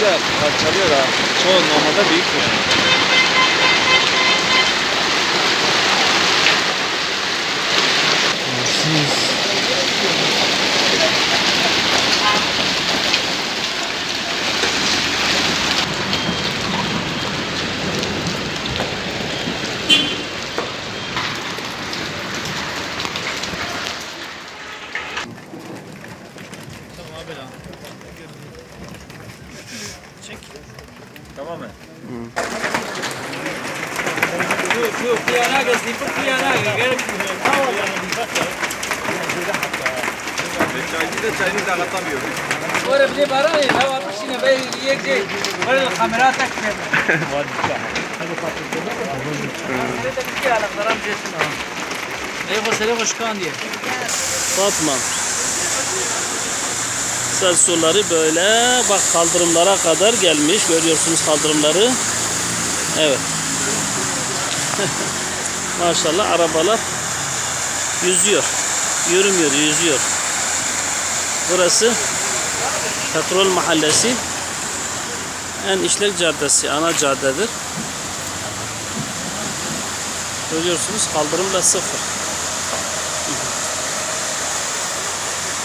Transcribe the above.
olunca parçalıyor ha. Çoğu normalde büyük yani. Tamam mı? شوف فيها ناقص يفك فيها ناقص غير Çayını da katamıyor. ورا بدي براني لو أمشينا بي يجي ورا الكاميرات أكثر Fatma. Sel suları böyle bak kaldırımlara kadar gelmiş. Görüyorsunuz kaldırımları. Evet. Maşallah arabalar yüzüyor. Yürümüyor, yüzüyor. Burası Petrol Mahallesi. En işlek caddesi, ana caddedir. Görüyorsunuz kaldırımla sıfır.